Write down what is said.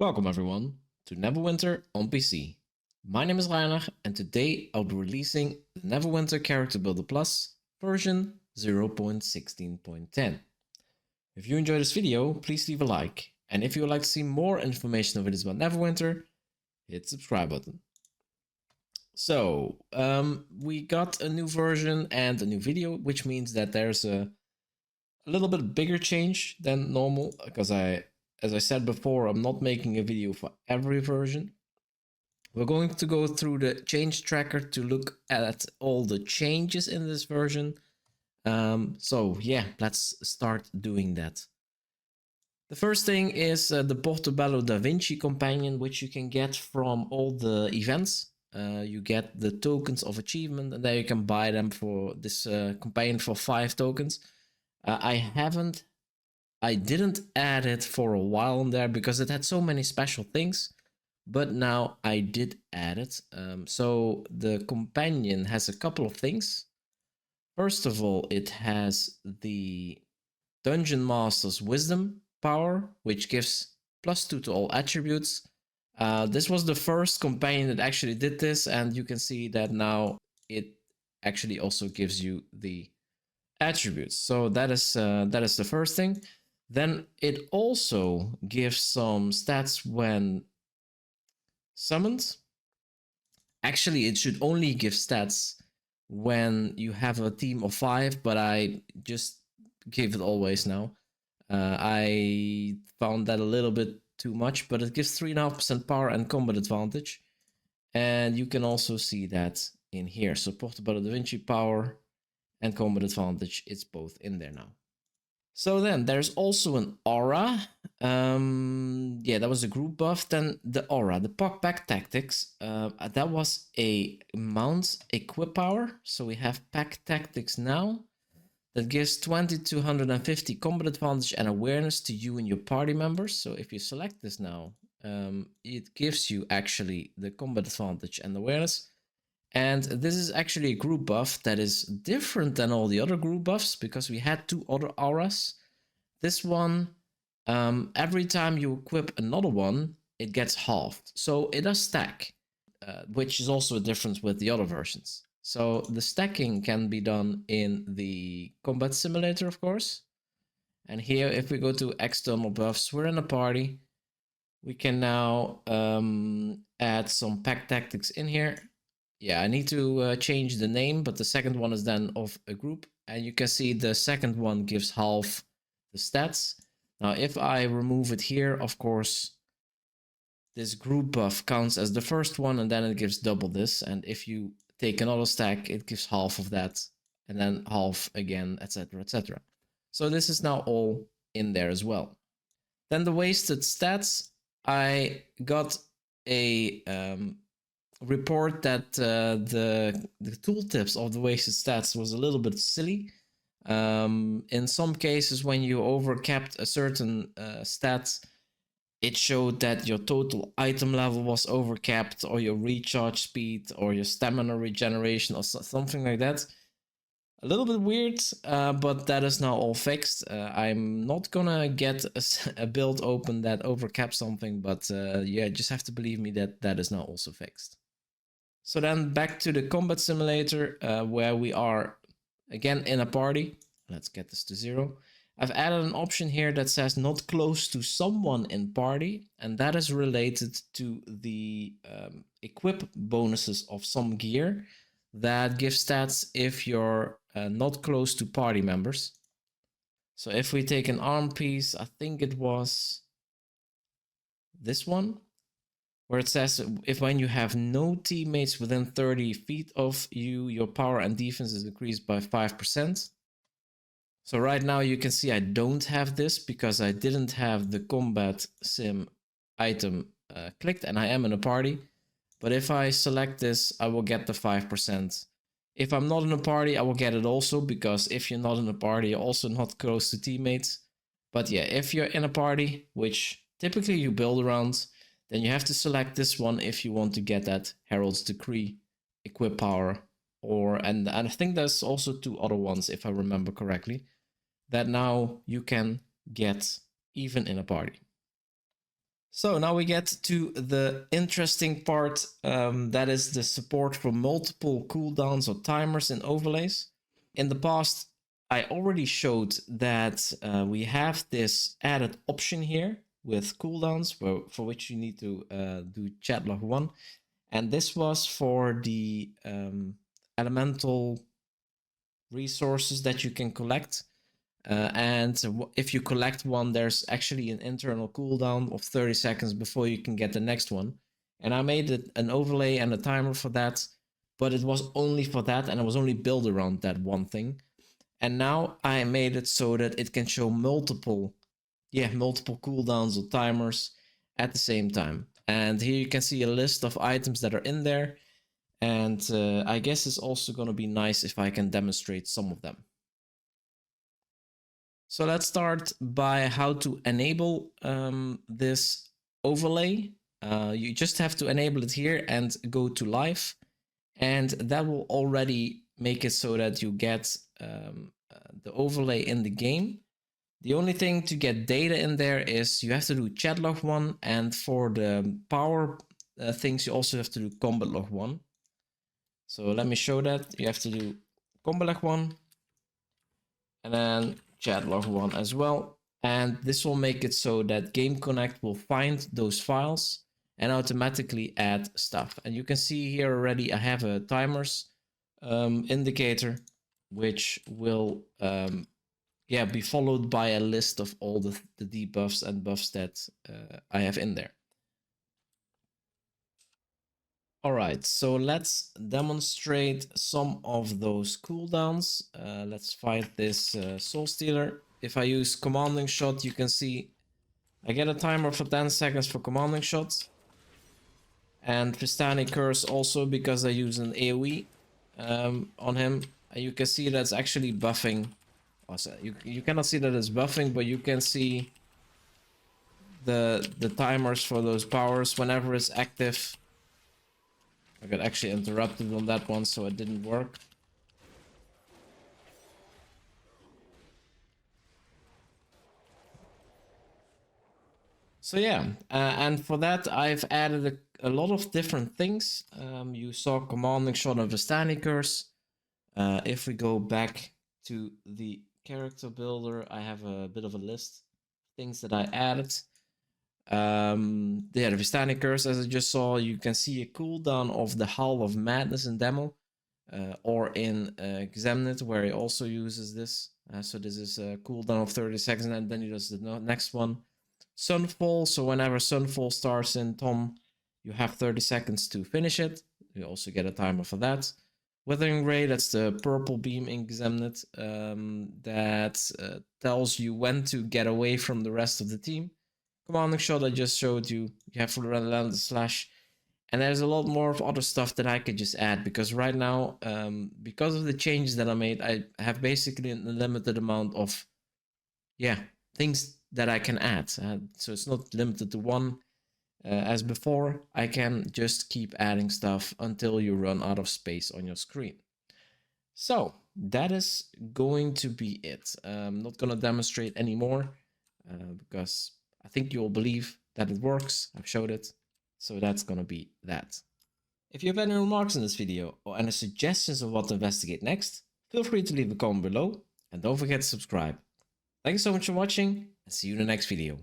Welcome everyone to Neverwinter on PC. My name is Reiner and today I'll be releasing the Neverwinter Character Builder Plus version 0.16.10. If you enjoyed this video, please leave a like, and if you would like to see more information on videos about Neverwinter, hit the subscribe button. So, we got a new version and a new video, which means that there's a little bit bigger change than normal, because as I said before, I'm not making a video for every version. We're going to go through the change tracker to look at all the changes in this version. So yeah, let's start doing that. The first thing is the Portobello Da Vinci companion, which you can get from all the events. You get the tokens of achievement, and there you can buy them for this companion for 5 tokens. I didn't add it for a while in there because it had so many special things, but now I did add it. So the companion has a couple of things. First of all, it has the Dungeon Master's Wisdom power, which gives +2 to all attributes. This was the first companion that actually did this, and you can see that now it actually also gives you the attributes. So that is the first thing. Then it also gives some stats when summoned. Actually, it should only give stats when you have a team of 5, but I just give it always now. I found that a little bit too much, but it gives 3.5% power and combat advantage. And you can also see that in here. So Portobello Da Vinci power and combat advantage, it's both in there now. So then there's also an aura. Yeah, that was a group buff. Then the aura, the pack tactics, that was a mount equip power. So we have pack tactics now. That gives 20 to 150 combat advantage and awareness to you and your party members. So if you select this now, it gives you actually the combat advantage and awareness. And this is actually a group buff that is different than all the other group buffs because we had 2 other auras. This one, every time you equip another one, it gets halved. So it does stack, which is also a difference with the other versions. So the stacking can be done in the combat simulator, of course. And here, if we go to external buffs, we're in a party. We can now add some pack tactics in here. Yeah, I need to change the name, but the second one is then of a group. And you can see the second one gives half the stats. Now, if I remove it here, of course, this group buff counts as the first one, and then it gives double this. And if you take another stack, it gives half of that, and then half again, etc., etc. So this is now all in there as well. Then the wasted stats, I got a report that the tooltips of the wasted stats was a little bit silly. In some cases, when you overcapped a certain stat, it showed that your total item level was overcapped, or your recharge speed, or your stamina regeneration, or something like that. A little bit weird, but that is now all fixed. I'm not gonna get a build open that overcaps something, but yeah, just have to believe me that that is now also fixed. So then back to the combat simulator, where we are again in a party. Let's get this to 0. I've added an option here that says not close to someone in party, and that is related to the equip bonuses of some gear that give stats if you're not close to party members. So if we take an arm piece, I think it was this one, where it says if when you have no teammates within 30 feet of you, your power and defense is increased by 5%. So right now you can see I don't have this because I didn't have the combat sim item clicked, and I am in a party. But if I select this, I will get the 5%. If I'm not in a party, I will get it also, because if you're not in a party, you're also not close to teammates. But yeah, if you're in a party, which typically you build around, then you have to select this one if you want to get that Herald's Decree equip power. And I think there's also 2 other ones, if I remember correctly, that now you can get even in a party. So now we get to the interesting part, that is the support for multiple cooldowns or timers and overlays. In the past, I already showed that we have this added option here with cooldowns for which you need to do chat log 1. And this was for the elemental resources that you can collect. And if you collect one, there's actually an internal cooldown of 30 seconds before you can get the next one. And I made it an overlay and a timer for that, but it was only for that, and it was only built around that one thing. And now I made it so that it can show multiple cooldowns or timers at the same time. And here you can see a list of items that are in there. And I guess it's also going to be nice if I can demonstrate some of them. So let's start by how to enable this overlay. You just have to enable it here and go to live, and that will already make it so that you get the overlay in the game. The only thing to get data in there is you have to do chat log 1, and for the power things you also have to do combat log 1. So let me show that. You have to do combat log 1 and then chat log 1 as well, and this will make it so that Game Connect will find those files and automatically add stuff. And you can see here already I have a timers indicator, which will be followed by a list of all the debuffs and buffs that I have in there. Alright, so let's demonstrate some of those cooldowns. Let's fight this Soul Stealer. If I use Commanding Shot, you can see I get a timer for 10 seconds for Commanding Shot. And Vistani Curse also, because I use an AoE on him. And you can see that's actually buffing. Also, you cannot see that it's buffing, but you can see the timers for those powers whenever it's active. I got actually interrupted on that one, so it didn't work. So yeah, and for that I've added a lot of different things. You saw Commanding Shot of Vistani Curse. If we go back to the character builder, I have a bit of a list of things that I added. The Vistani Curse, as I just saw, you can see a cooldown of the Howl of Madness in demo, or in Examine, where he also uses this. So this is a cooldown of 30 seconds, and then he does the next one. Sunfall, so whenever Sunfall starts in Tom, you have 30 seconds to finish it. You also get a timer for that. Withering Ray, that's the purple beam in Examine, that tells you when to get away from the rest of the team. Commanding Shot I just showed you. You have for the Relentless Slash. And there's a lot more of other stuff that I could just add, because right now, because of the changes that I made, I have basically a limited amount of, things that I can add. So it's not limited to one. As before, I can just keep adding stuff until you run out of space on your screen. So that is going to be it. I'm not going to demonstrate anymore, because I think you'll believe that it works. I've showed it. So that's gonna be that. If you have any remarks on this video or any suggestions of what to investigate next, feel free to leave a comment below, and don't forget to subscribe. Thank you so much for watching, and see you in the next video.